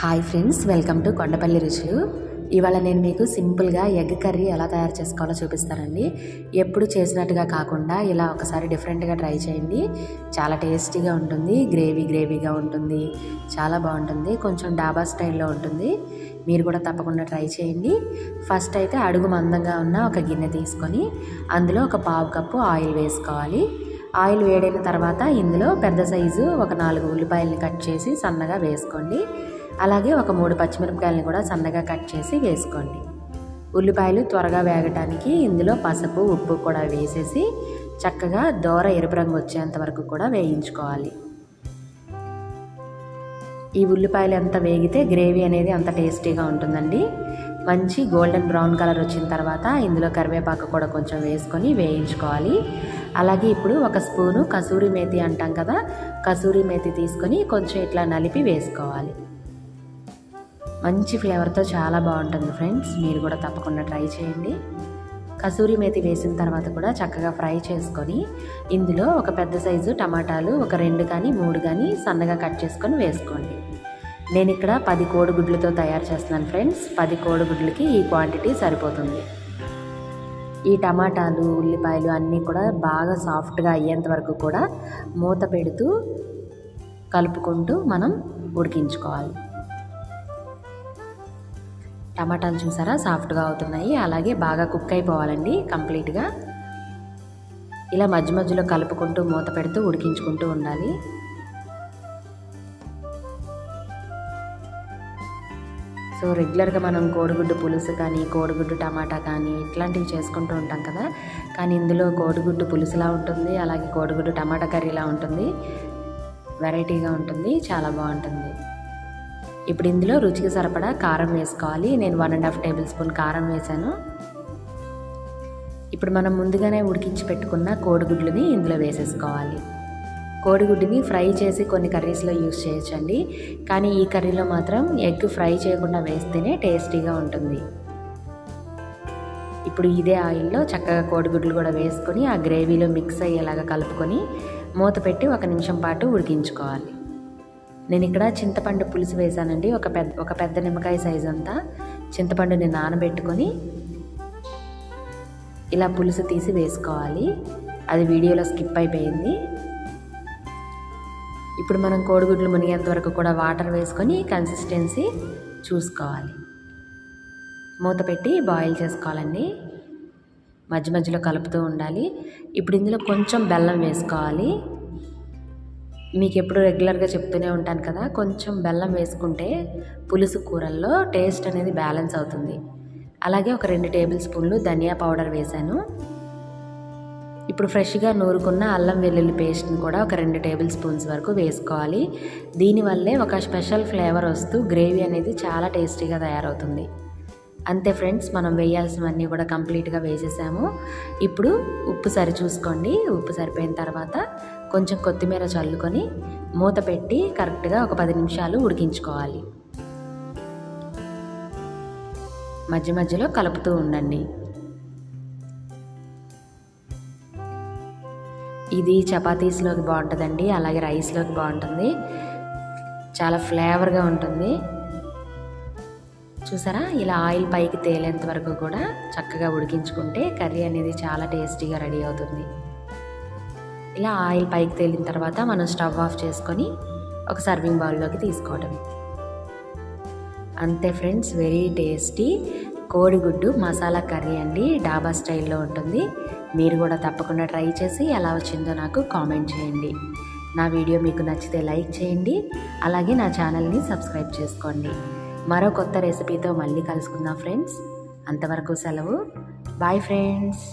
Hi friends, welcome to Kondapalli రుచులు. ఇవాళ నేను మీకు సింపుల్గా ఎగ్ కర్రీ ఎలా తయారు చేసుకోవాలో చూపిస్తానండి. ఎప్పుడు చేసినట్టుగా కాకుండా ఇలా ఒకసారి డిఫరెంట్గా ట్రై చేయండి. చాలా టేస్టీగా ఉంటుంది, గ్రేవీగా ఉంటుంది, చాలా బాగుంటుంది. కొంచెం డాబా స్టైల్లో ఉంటుంది. మీరు కూడా తప్పకుండా ట్రై చేయండి. ఫస్ట్ అయితే అడుగు మందంగా ఉన్న ఒక గిన్నె తీసుకొని అందులో ఒక పావు కప్పు ఆయిల్ వేసుకోవాలి. ఆయిల్ వేడైన తర్వాత ఇందులో పెద్ద సైజు ఒక 4 ఉల్లిపాయలని కట్ చేసి సన్నగా వేసుకోండి. అలాగే ఒక 3 పచ్చిమిరపకాయలని కూడా సన్నగా కట్ చేసి వేసుకోండి. ఉల్లిపాయలు త్వరగా వేగటానికి ఇందులో పసుపు, ఉప్పు కూడా వేసేసి చక్కగా దోర ఎరుపు రంగు వచ్చేంత వరకు కూడా వేయించుకోవాలి. ఈ ఉల్లిపాయలు ఎంత వేగితే గ్రేవీ అనేది అంత టేస్టీగా ఉంటుందండి. మంచి గోల్డెన్ బ్రౌన్ కలర్ వచ్చిన తర్వాత ఇందులో కరివేపాకు కూడా కొంచెం వేసుకొని వేయించుకోవాలి. అలాగే ఇప్పుడు ఒక స్పూను కసూరి మేతి అంటాం కదా, కసూరి మేతి తీసుకొని కొంచెం ఇట్లా నలిపి వేసుకోవాలి. మంచి ఫ్లేవర్తో చాలా బాగుంటుంది ఫ్రెండ్స్, మీరు కూడా తప్పకుండా ట్రై చేయండి. కసూరి మేతి వేసిన తర్వాత కూడా చక్కగా ఫ్రై చేసుకొని ఇందులో ఒక పెద్ద సైజు టమాటాలు ఒక 2 కానీ 3 కానీ సన్నగా కట్ చేసుకొని వేసుకోండి. నేను ఇక్కడ 10 కోడిగుడ్లతో తయారు చేస్తున్నాను ఫ్రెండ్స్. 10 కోడిగుడ్లకి ఈ క్వాంటిటీ సరిపోతుంది. ఈ టమాటాలు, ఉల్లిపాయలు అన్నీ కూడా బాగా సాఫ్ట్గా అయ్యేంత వరకు కూడా మూత పెడుతూ కలుపుకుంటూ మనం ఉడికించుకోవాలి. టమాటాలు చూసారా సాఫ్ట్గా అవుతున్నాయి, అలాగే బాగా కుక్ అయిపోవాలండి కంప్లీట్గా. ఇలా మధ్య మధ్యలో కలుపుకుంటూ మూత పెడుతూ ఉడికించుకుంటూ ఉండాలి. సో రెగ్యులర్గా మనం కోడిగుడ్డు పులుసు కానీ, కోడిగుడ్డు టమాటా కానీ ఇట్లాంటివి చేసుకుంటూ ఉంటాం కదా, కానీ ఇందులో కోడిగుడ్డు పులుసులా ఉంటుంది, అలాగే కోడిగుడ్డు టమాటా కర్రీలా ఉంటుంది. వెరైటీగా ఉంటుంది, చాలా బాగుంటుంది. ఇప్పుడు ఇందులో రుచికి సరిపడా కారం వేసుకోవాలి. నేను 1.5 టేబుల్ స్పూన్ కారం వేసాను. ఇప్పుడు మనం ముందుగానే ఉడికించి పెట్టుకున్న కోడిగుడ్లని ఇందులో వేసేసుకోవాలి. కోడిగుడ్డుని ఫ్రై చేసి కొన్ని కర్రీస్లో యూస్ చేయొచ్చండి, కానీ ఈ కర్రీలో మాత్రం ఎగ్ ఫ్రై చేయకుండా వేస్తేనే టేస్టీగా ఉంటుంది. ఇప్పుడు ఇదే ఆయిల్లో చక్కగా కోడిగుడ్లు కూడా వేసుకొని ఆ గ్రేవీలో మిక్స్ అయ్యేలాగా కలుపుకొని మూత పెట్టి 1 నిమిషం పాటు ఉడికించుకోవాలి. నేను ఇక్కడ చింతపండు పులుసు వేసానండి. ఒక పెద్ద నిమ్మకాయ సైజ్ అంతా చింతపండుని నానబెట్టుకొని ఇలా పులుసు తీసి వేసుకోవాలి. అది వీడియోలో స్కిప్ అయిపోయింది. ఇప్పుడు మనం కోడిగుడ్లు మునిగేంత వరకు కూడా వాటర్ వేసుకొని కన్సిస్టెన్సీ చూసుకోవాలి. మూత పెట్టి బాయిల్ చేసుకోవాలండి. మధ్య మధ్యలో కలుపుతూ ఉండాలి. ఇప్పుడు ఇందులో కొంచెం బెల్లం వేసుకోవాలి. మీకు ఎప్పుడు రెగ్యులర్గా చెప్తూనే ఉంటాను కదా, కొంచెం బెల్లం వేసుకుంటే పులుసు కూరల్లో టేస్ట్ అనేది బ్యాలెన్స్ అవుతుంది. అలాగే ఒక 2 టేబుల్ స్పూన్లు ధనియా పౌడర్ వేసాను. ఇప్పుడు ఫ్రెష్గా నూరుకున్న అల్లం వెల్లుల్లి పేస్ట్ని కూడా ఒక 2 టేబుల్ స్పూన్స్ వరకు వేసుకోవాలి. దీనివల్లే ఒక స్పెషల్ ఫ్లేవర్ వస్తూ గ్రేవీ అనేది చాలా టేస్టీగా తయారవుతుంది. అంతే ఫ్రెండ్స్, మనం వేయాల్సినవన్నీ కూడా కంప్లీట్గా వేసేసాము. ఇప్పుడు ఉప్పు సరి చూసుకోండి. ఉప్పు సరిపోయిన తర్వాత కొంచెం కొత్తిమీర చల్లుకొని మూత పెట్టి కరెక్ట్గా ఒక 10 నిమిషాలు ఉడికించుకోవాలి. మధ్య మధ్యలో కలుపుతూ ఉండండి. ఇది చపాతీస్లోకి బాగుంటుందండి, అలాగే రైస్లోకి బాగుంటుంది. చాలా ఫ్లేవర్గా ఉంటుంది. చూసారా, ఇలా ఆయిల్ పైకి తేలేంత వరకు కూడా చక్కగా ఉడికించుకుంటే కర్రీ అనేది చాలా టేస్టీగా రెడీ అవుతుంది. ఇలా ఆయిల్ పైకి తేలిన తర్వాత మనం స్టవ్ ఆఫ్ చేసుకొని ఒక సర్వింగ్ బౌల్లోకి తీసుకోవడం. అంతే ఫ్రెండ్స్, వెరీ టేస్టీ కోడిగుడ్డు మసాలా కర్రీ అండి. డాబా స్టైల్లో ఉంటుంది. మీరు కూడా తప్పకుండా ట్రై చేసి ఎలా వచ్చిందో నాకు కామెంట్ చేయండి. నా వీడియో మీకు నచ్చితే లైక్ చేయండి, అలాగే నా ఛానల్ని సబ్స్క్రైబ్ చేసుకోండి. మరో కొత్త రెసిపీతో మళ్ళీ కలుసుకుందాం ఫ్రెండ్స్. అంతవరకు సెలవు. Bye friends.